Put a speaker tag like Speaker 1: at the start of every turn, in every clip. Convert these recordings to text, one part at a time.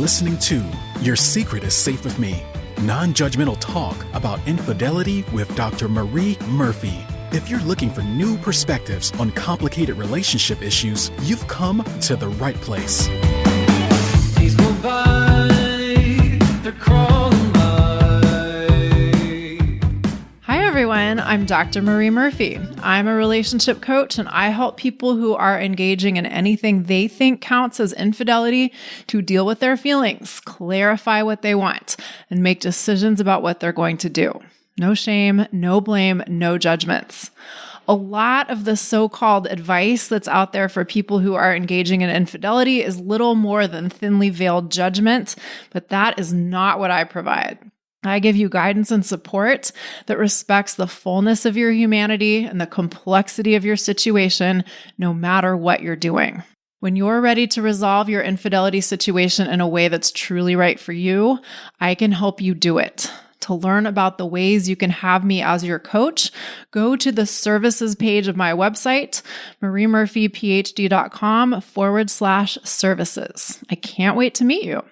Speaker 1: listening to Your Secret is Safe with Me, non-judgmental talk about infidelity with Dr. Marie Murphy. If you're looking for new perspectives on complicated relationship issues, you've come to the right place.
Speaker 2: Days go by, they're crawling by.
Speaker 3: Hi everyone, I'm Dr. Marie Murphy. I'm a relationship coach and I help people who are engaging in anything they think counts as infidelity to deal with their feelings, clarify what they want, and make decisions about what they're going to do. No shame, no blame, no judgments. A lot of the so-called advice that's out there for people who are engaging in infidelity is little more than thinly veiled judgment, but that is not what I provide. I give you guidance and support that respects the fullness of your humanity and the complexity of your situation, no matter what you're doing. When you're ready to resolve your infidelity situation in a way that's truly right for you, I can help you do it. To learn about the ways you can have me as your coach, go to the services page of my website, mariemurphyphd.com/services. I can't wait to meet you.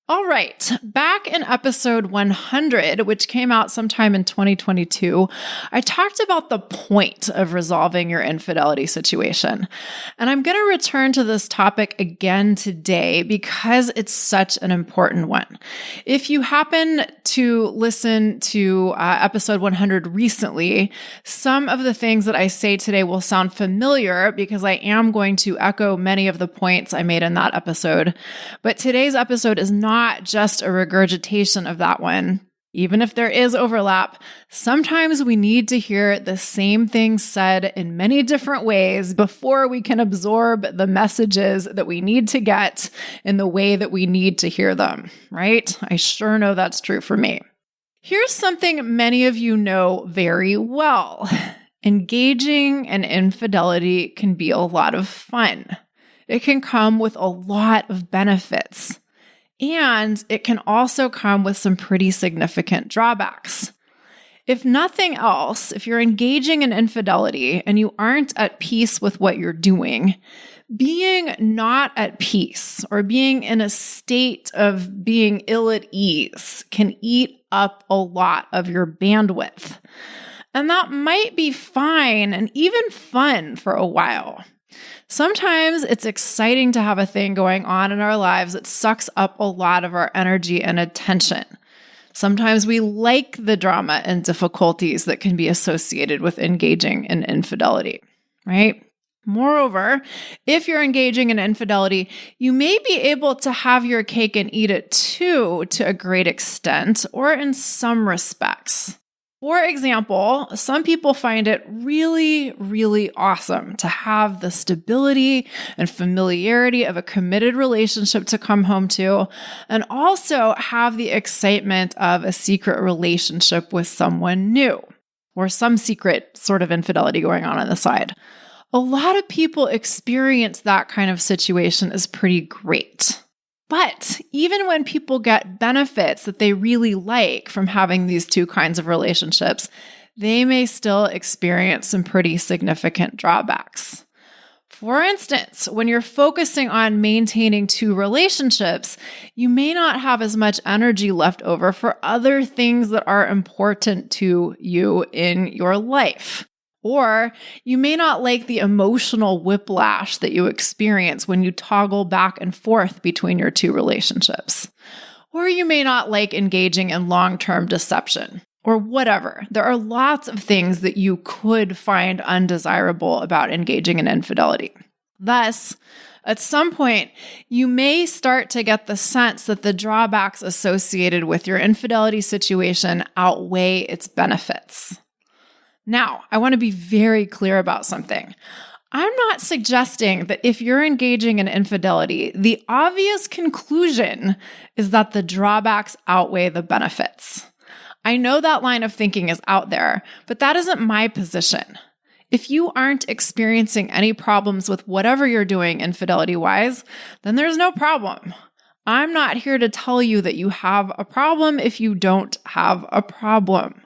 Speaker 3: All right, back in episode 100, which came out sometime in 2022, I talked about the point of resolving your infidelity situation. And I'm going to return to this topic again today because it's such an important one. If you happen to listen to episode 100 recently, some of the things that I say today will sound familiar because I am going to echo many of the points I made in that episode. But today's episode is not just a regurgitation of that one. Even if there is overlap, sometimes we need to hear the same things said in many different ways before we can absorb the messages that we need to get in the way that we need to hear them, right? I sure know that's true for me. Here's something many of you know very well. Engaging in infidelity can be a lot of fun. It can come with a lot of benefits. And it can also come with some pretty significant drawbacks. If nothing else, if you're engaging in infidelity and you aren't at peace with what you're doing, being not at peace or being in a state of being ill at ease can eat up a lot of your bandwidth. And that might be fine and even fun for a while. Sometimes it's exciting to have a thing going on in our lives that sucks up a lot of our energy and attention. Sometimes we like the drama and difficulties that can be associated with engaging in infidelity, right? Moreover, if you're engaging in infidelity, you may be able to have your cake and eat it too to a great extent, or in some respects. For example, some people find it really, really awesome to have the stability and familiarity of a committed relationship to come home to, and also have the excitement of a secret relationship with someone new, or some secret sort of infidelity going on the side. A lot of people experience that kind of situation as pretty great. But even when people get benefits that they really like from having these two kinds of relationships, they may still experience some pretty significant drawbacks. For instance, when you're focusing on maintaining two relationships, you may not have as much energy left over for other things that are important to you in your life. Or you may not like the emotional whiplash that you experience when you toggle back and forth between your two relationships. Or you may not like engaging in long-term deception, or whatever. There are lots of things that you could find undesirable about engaging in infidelity. Thus, at some point, you may start to get the sense that the drawbacks associated with your infidelity situation outweigh its benefits. Now, I want to be very clear about something. I'm not suggesting that if you're engaging in infidelity, the obvious conclusion is that the drawbacks outweigh the benefits. I know that line of thinking is out there, but that isn't my position. If you aren't experiencing any problems with whatever you're doing infidelity-wise, then there's no problem. I'm not here to tell you that you have a problem if you don't have a problem.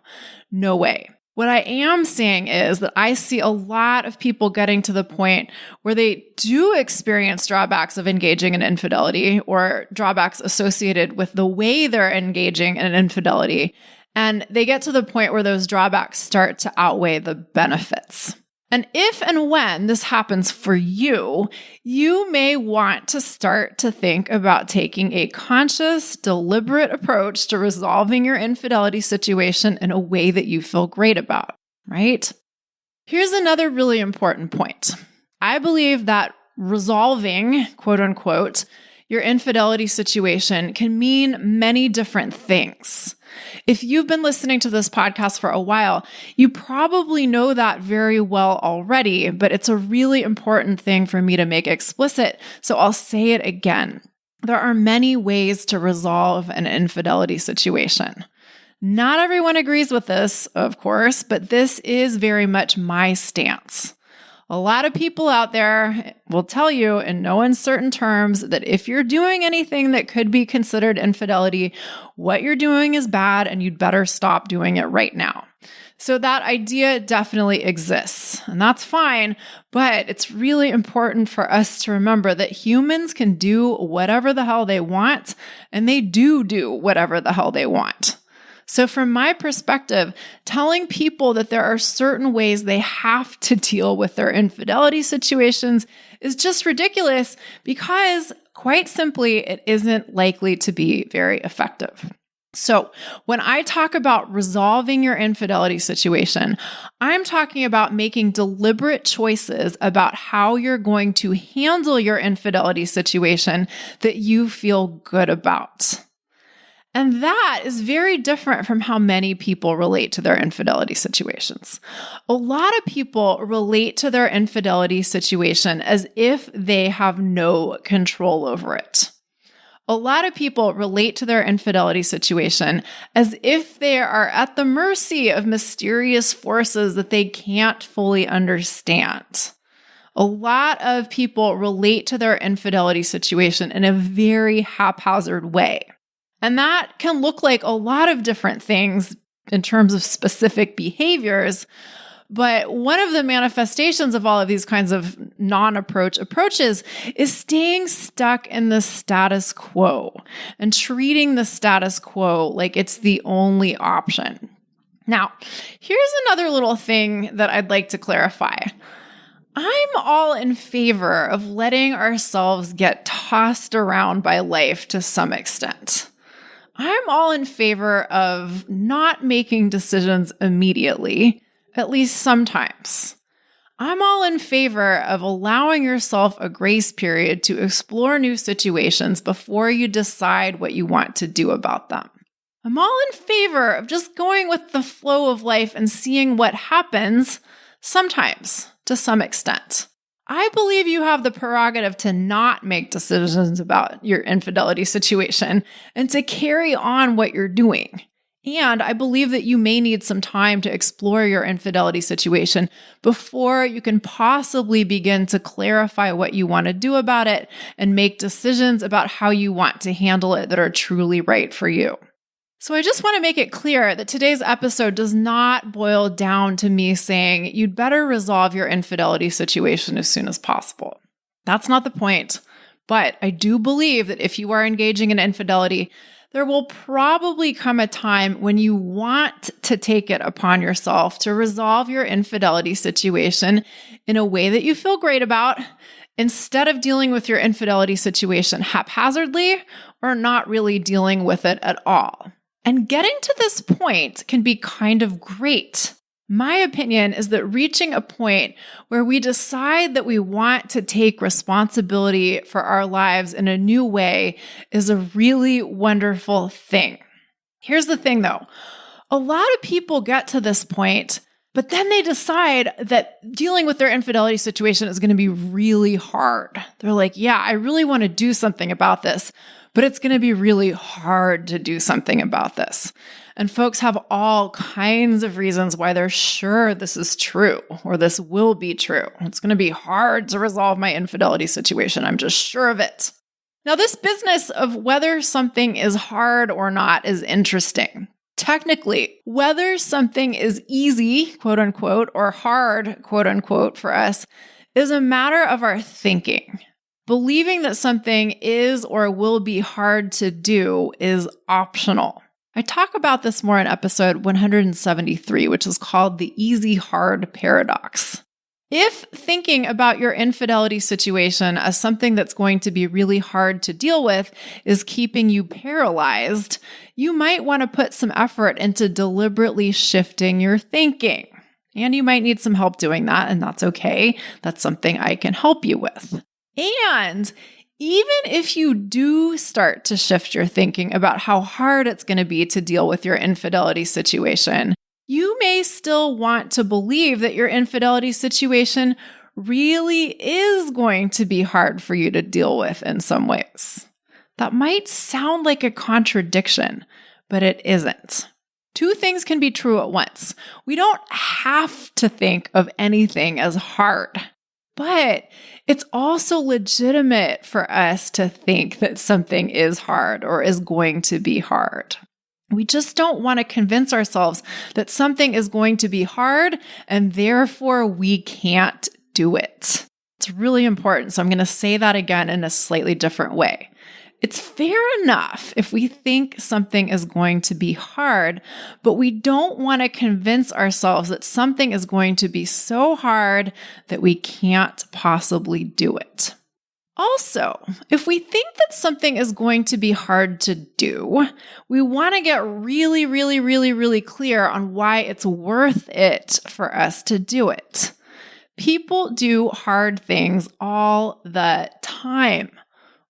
Speaker 3: No way. What I am saying is that I see a lot of people getting to the point where they do experience drawbacks of engaging in infidelity or drawbacks associated with the way they're engaging in infidelity. And they get to the point where those drawbacks start to outweigh the benefits. And if and when this happens for you, you may want to start to think about taking a conscious, deliberate approach to resolving your infidelity situation in a way that you feel great about, right? Here's another really important point. I believe that resolving, quote unquote, your infidelity situation can mean many different things. If you've been listening to this podcast for a while, you probably know that very well already, but it's a really important thing for me to make explicit, so I'll say it again. There are many ways to resolve an infidelity situation. Not everyone agrees with this, of course, but this is very much my stance. A lot of people out there will tell you in no uncertain terms that if you're doing anything that could be considered infidelity, what you're doing is bad and you'd better stop doing it right now. So that idea definitely exists, and that's fine, but it's really important for us to remember that humans can do whatever the hell they want, and they do whatever the hell they want. So from my perspective, telling people that there are certain ways they have to deal with their infidelity situations is just ridiculous because, quite simply, it isn't likely to be very effective. So when I talk about resolving your infidelity situation, I'm talking about making deliberate choices about how you're going to handle your infidelity situation that you feel good about. And that is very different from how many people relate to their infidelity situations. A lot of people relate to their infidelity situation as if they have no control over it. A lot of people relate to their infidelity situation as if they are at the mercy of mysterious forces that they can't fully understand. A lot of people relate to their infidelity situation in a very haphazard way. And that can look like a lot of different things in terms of specific behaviors. But one of the manifestations of all of these kinds of approaches is staying stuck in the status quo and treating the status quo like it's the only option. Now, here's another little thing that I'd like to clarify. I'm all in favor of letting ourselves get tossed around by life to some extent. I'm all in favor of not making decisions immediately, at least sometimes. I'm all in favor of allowing yourself a grace period to explore new situations before you decide what you want to do about them. I'm all in favor of just going with the flow of life and seeing what happens sometimes, to some extent. I believe you have the prerogative to not make decisions about your infidelity situation and to carry on what you're doing. And I believe that you may need some time to explore your infidelity situation before you can possibly begin to clarify what you want to do about it and make decisions about how you want to handle it that are truly right for you. So I just want to make it clear that today's episode does not boil down to me saying you'd better resolve your infidelity situation as soon as possible. That's not the point. But I do believe that if you are engaging in infidelity, there will probably come a time when you want to take it upon yourself to resolve your infidelity situation in a way that you feel great about, instead of dealing with your infidelity situation haphazardly or not really dealing with it at all. And getting to this point can be kind of great. My opinion is that reaching a point where we decide that we want to take responsibility for our lives in a new way is a really wonderful thing. Here's the thing though. A lot of people get to this point, but then they decide that dealing with their infidelity situation is going to be really hard. They're like, yeah, I really want to do something about this, but it's going to be really hard to do something about this. And folks have all kinds of reasons why they're sure this is true or this will be true. It's going to be hard to resolve my infidelity situation. I'm just sure of it. Now, this business of whether something is hard or not is interesting. Technically, whether something is easy, quote unquote, or hard, quote unquote, for us is a matter of our thinking. Believing that something is or will be hard to do is optional. I talk about this more in episode 173, which is called the easy-hard paradox. If thinking about your infidelity situation as something that's going to be really hard to deal with is keeping you paralyzed, you might want to put some effort into deliberately shifting your thinking. And you might need some help doing that, and that's okay. That's something I can help you with. And even if you do start to shift your thinking about how hard it's going to be to deal with your infidelity situation, you may still want to believe that your infidelity situation really is going to be hard for you to deal with in some ways. That might sound like a contradiction, but it isn't. Two things can be true at once. We don't have to think of anything as hard, but it's also legitimate for us to think that something is hard or is going to be hard. We just don't want to convince ourselves that something is going to be hard and therefore we can't do it. It's really important. So I'm going to say that again in a slightly different way. It's fair enough if we think something is going to be hard, but we don't want to convince ourselves that something is going to be so hard that we can't possibly do it. Also, if we think that something is going to be hard to do, we want to get really clear on why it's worth it for us to do it. People do hard things all the time.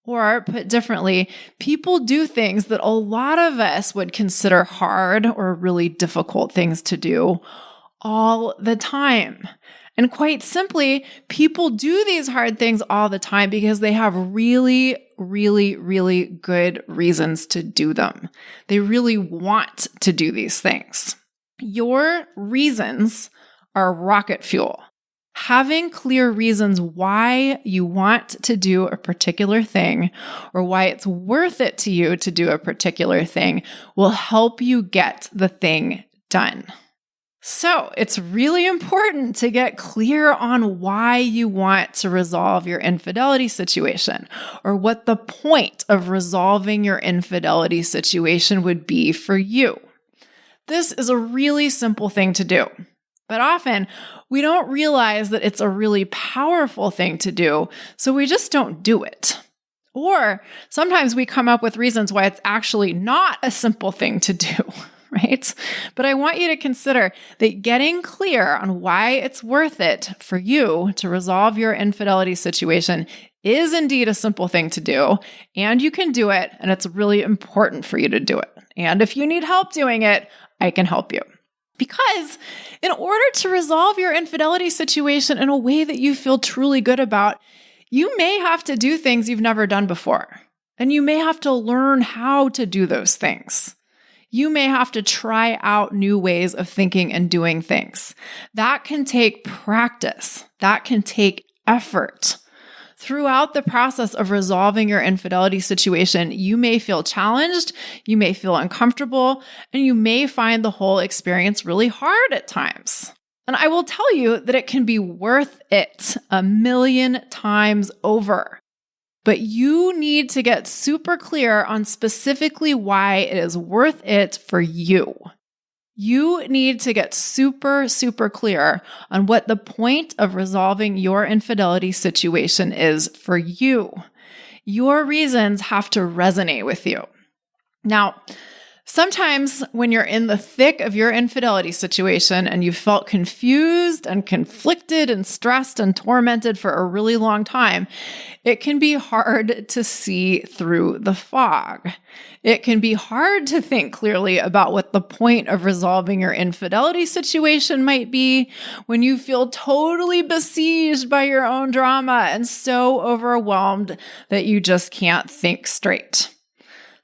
Speaker 3: Or put differently, people do things that a lot of us would consider hard or really difficult things to do all the time. And quite simply, people do these hard things all the time because they have really good reasons to do them. They really want to do these things. Your reasons are rocket fuel. Having clear reasons why you want to do a particular thing or why it's worth it to you to do a particular thing will help you get the thing done. So it's really important to get clear on why you want to resolve your infidelity situation or what the point of resolving your infidelity situation would be for you. This is a really simple thing to do. But often, we don't realize that it's a really powerful thing to do, so we just don't do it. Or sometimes we come up with reasons why it's actually not a simple thing to do, right? But I want you to consider that getting clear on why it's worth it for you to resolve your infidelity situation is indeed a simple thing to do, and you can do it, and it's really important for you to do it. And if you need help doing it, I can help you. Because in order to resolve your infidelity situation in a way that you feel truly good about, you may have to do things you've never done before. And you may have to learn how to do those things. You may have to try out new ways of thinking and doing things. That can take practice. That can take effort. Throughout the process of resolving your infidelity situation, you may feel challenged, you may feel uncomfortable, and you may find the whole experience really hard at times. And I will tell you that it can be worth it 1,000,000 times over. But you need to get super clear on specifically why it is worth it for you. You need to get super clear on what the point of resolving your infidelity situation is for you. Your reasons have to resonate with you. Now, sometimes when you're in the thick of your infidelity situation and you've felt confused and conflicted and stressed and tormented for a really long time, it can be hard to see through the fog. It can be hard to think clearly about what the point of resolving your infidelity situation might be when you feel totally besieged by your own drama and so overwhelmed that you just can't think straight.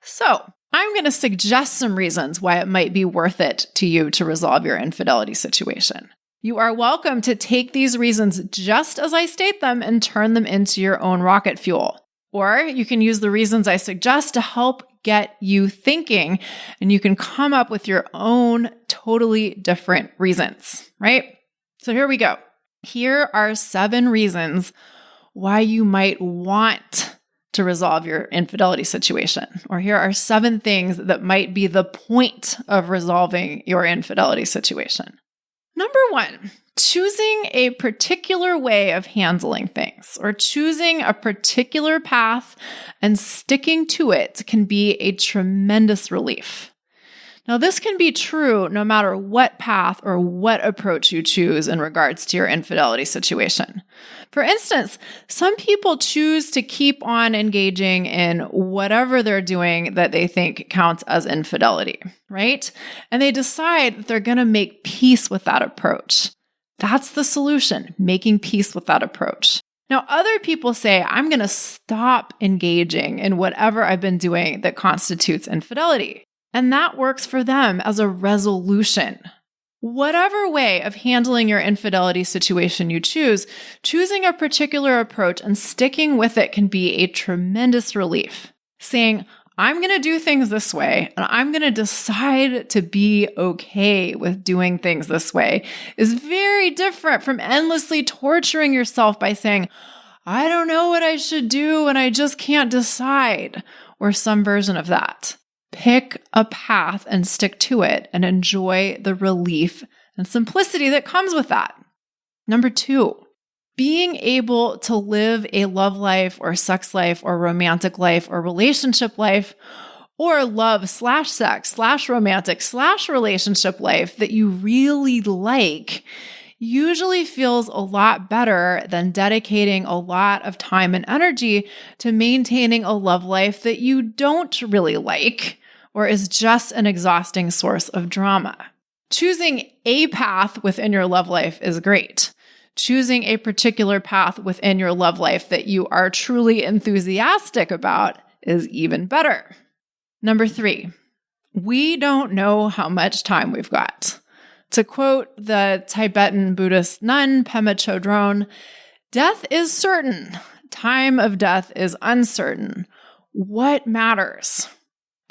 Speaker 3: So, I'm going to suggest some reasons why it might be worth it to you to resolve your infidelity situation. You are welcome to take these reasons just as I state them and turn them into your own rocket fuel. Or you can use the reasons I suggest to help get you thinking, and you can come up with your own totally different reasons, right? So here we go. Here are 7 reasons why you might want to resolve your infidelity situation. Or here are 7 things that might be the point of resolving your infidelity situation. Number 1, choosing a particular way of handling things or choosing a particular path and sticking to it can be a tremendous relief. Now, this can be true no matter what path or what approach you choose in regards to your infidelity situation. For instance, some people choose to keep on engaging in whatever they're doing that they think counts as infidelity, right? And they decide that they're going to make peace with that approach. That's the solution, making peace with that approach. Now, other people say, I'm going to stop engaging in whatever I've been doing that constitutes infidelity. And that works for them as a resolution. Whatever way of handling your infidelity situation you choose, choosing a particular approach and sticking with it can be a tremendous relief. Saying, I'm going to do things this way, and I'm going to decide to be okay with doing things this way is very different from endlessly torturing yourself by saying, I don't know what I should do and I just can't decide, or some version of that. Pick a path and stick to it and enjoy the relief and simplicity that comes with that. Number 2, being able to live a love life or sex life or romantic life or relationship life or love/sex/romantic/relationship life that you really like usually feels a lot better than dedicating a lot of time and energy to maintaining a love life that you don't really like or is just an exhausting source of drama. Choosing a path within your love life is great. Choosing a particular path within your love life that you are truly enthusiastic about is even better. Number 3, we don't know how much time we've got. To quote the Tibetan Buddhist nun Pema Chodron, death is certain, time of death is uncertain. What matters?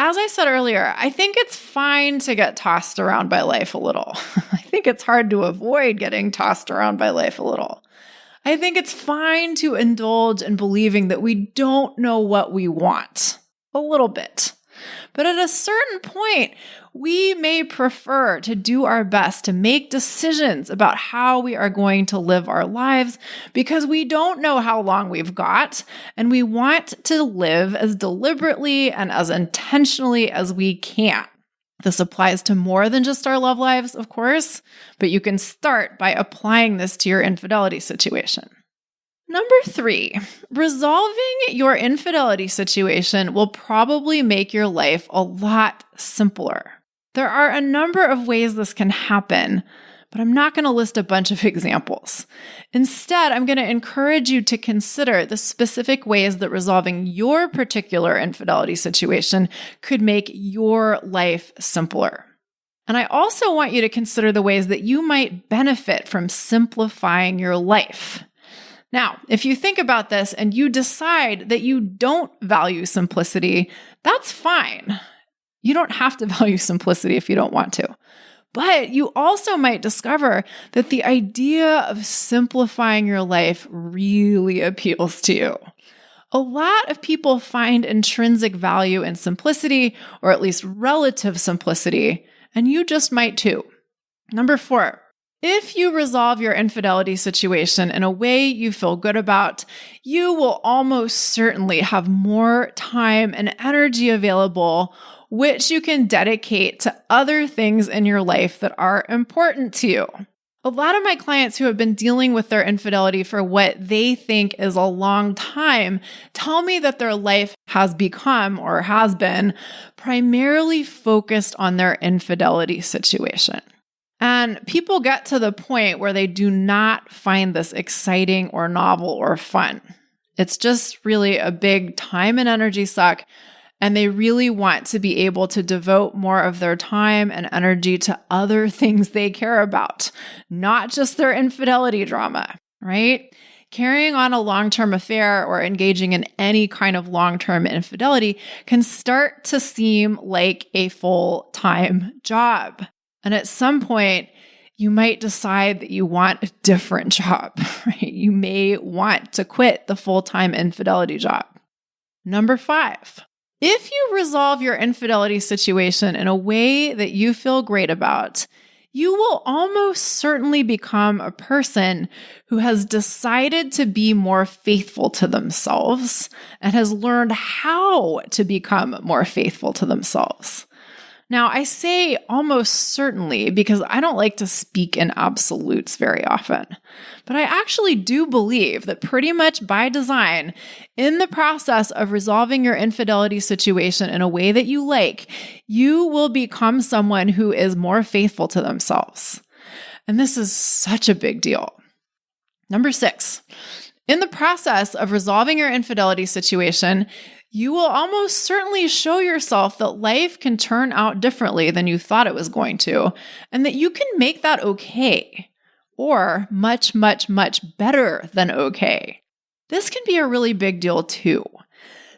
Speaker 3: As I said earlier, I think it's fine to get tossed around by life a little. I think it's hard to avoid getting tossed around by life a little. I think it's fine to indulge in believing that we don't know what we want a little bit. But at a certain point, we may prefer to do our best to make decisions about how we are going to live our lives because we don't know how long we've got, and we want to live as deliberately and as intentionally as we can. This applies to more than just our love lives, of course, but you can start by applying this to your infidelity situation. Number 3, resolving your infidelity situation will probably make your life a lot simpler. There are a number of ways this can happen, but I'm not going to list a bunch of examples. Instead, I'm going to encourage you to consider the specific ways that resolving your particular infidelity situation could make your life simpler. And I also want you to consider the ways that you might benefit from simplifying your life. Now, if you think about this and you decide that you don't value simplicity, that's fine. You don't have to value simplicity if you don't want to. But you also might discover that the idea of simplifying your life really appeals to you. A lot of people find intrinsic value in simplicity, or at least relative simplicity, and you just might too. Number 4. If you resolve your infidelity situation in a way you feel good about, you will almost certainly have more time and energy available, which you can dedicate to other things in your life that are important to you. A lot of my clients who have been dealing with their infidelity for what they think is a long time tell me that their life has become or has been primarily focused on their infidelity situation. And people get to the point where they do not find this exciting or novel or fun. It's just really a big time and energy suck, and they really want to be able to devote more of their time and energy to other things they care about, not just their infidelity drama, right? carrying on a long-term affair or engaging in any kind of long-term infidelity can start to seem like a full-time job. And at some point, you might decide that you want a different job, right? You may want to quit the full-time infidelity job. Number 5, if you resolve your infidelity situation in a way that you feel great about, you will almost certainly become a person who has decided to be more faithful to themselves and has learned how to become more faithful to themselves. Now, I say almost certainly because I don't like to speak in absolutes very often, but I actually do believe that pretty much by design, in the process of resolving your infidelity situation in a way that you like, you will become someone who is more faithful to themselves. And this is such a big deal. Number 6, in the process of resolving your infidelity situation, you will almost certainly show yourself that life can turn out differently than you thought it was going to, and that you can make that okay, or much, much, much better than okay. This can be a really big deal too.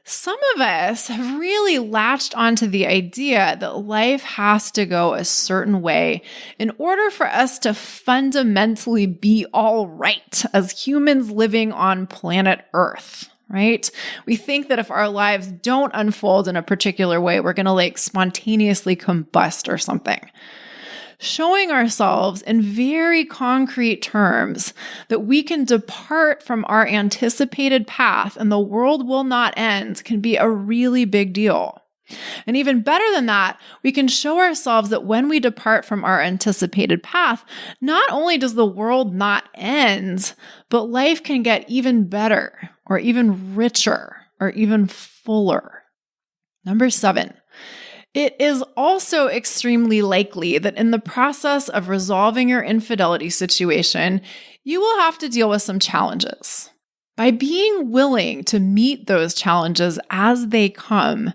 Speaker 3: Some of us have really latched onto the idea that life has to go a certain way in order for us to fundamentally be all right as humans living on planet Earth. Right? We think that if our lives don't unfold in a particular way, we're going to spontaneously combust or something. Showing ourselves in very concrete terms that we can depart from our anticipated path and the world will not end can be a really big deal. And even better than that, we can show ourselves that when we depart from our anticipated path, not only does the world not end, but life can get even better or even richer or even fuller. Number 7, it is also extremely likely that in the process of resolving your infidelity situation, you will have to deal with some challenges. By being willing to meet those challenges as they come,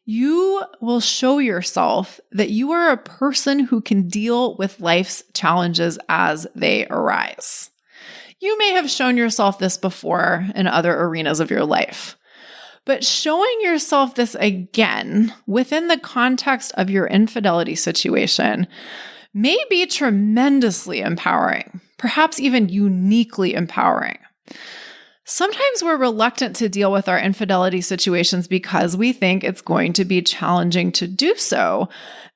Speaker 3: you will show yourself that you are a person who can deal with life's challenges as they arise. You may have shown yourself this before in other arenas of your life, but showing yourself this again within the context of your infidelity situation may be tremendously empowering, perhaps even uniquely empowering. Sometimes we're reluctant to deal with our infidelity situations because we think it's going to be challenging to do so.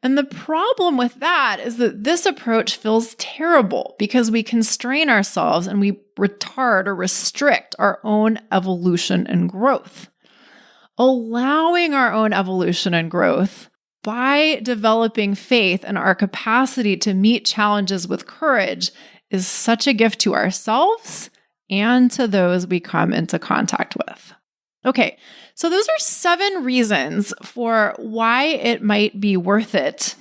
Speaker 3: And the problem with that is that this approach feels terrible because we constrain ourselves and we retard or restrict our own evolution and growth. Allowing our own evolution and growth by developing faith in our capacity to meet challenges with courage is such a gift to ourselves and to those we come into contact with. Okay, so those are 7 reasons for why it might be worth it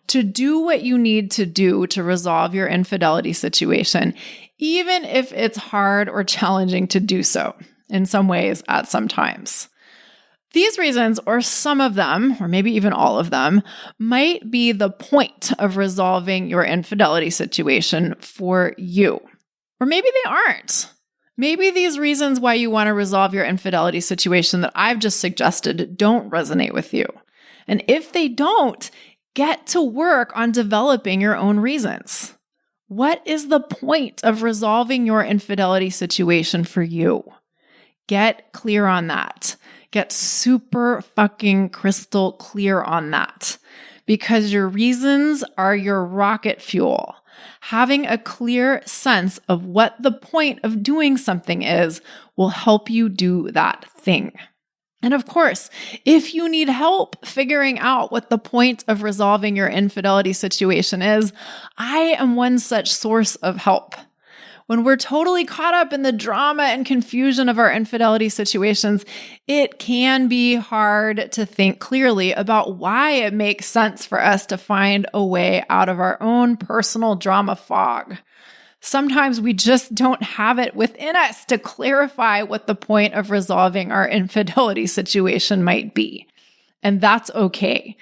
Speaker 3: to do what you need to do to resolve your infidelity situation, even if it's hard or challenging to do so in some ways at some times. These reasons, or some of them, or maybe even all of them, might be the point of resolving your infidelity situation for you. Or maybe they aren't. Maybe these reasons why you want to resolve your infidelity situation that I've just suggested don't resonate with you. And if they don't, get to work on developing your own reasons. What is the point of resolving your infidelity situation for you? Get clear on that. Get super fucking crystal clear on that. Because your reasons are your rocket fuel. Having a clear sense of what the point of doing something is will help you do that thing. And of course, if you need help figuring out what the point of resolving your infidelity situation is, I am one such source of help. When we're totally caught up in the drama and confusion of our infidelity situations, it can be hard to think clearly about why it makes sense for us to find a way out of our own personal drama fog. Sometimes we just don't have it within us to clarify what the point of resolving our infidelity situation might be. And that's okay.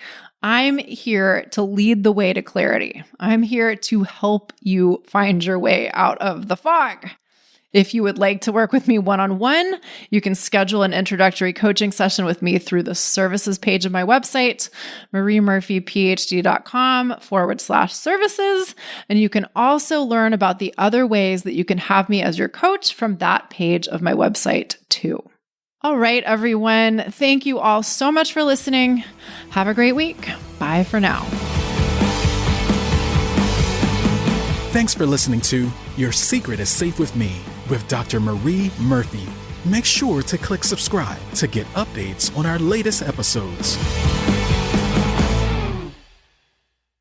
Speaker 3: I'm here to lead the way to clarity. I'm here to help you find your way out of the fog. If you would like to work with me one-on-one, you can schedule an introductory coaching session with me through the services page of my website, mariemurphyphd.com/services. And you can also learn about the other ways that you can have me as your coach from that page of my website too. All right, everyone. Thank you all so much for listening. Have a great week. Bye for now.
Speaker 1: Thanks for listening to Your Secret is Safe with Me with Dr. Marie Murphy. Make sure to click subscribe to get updates on our latest episodes.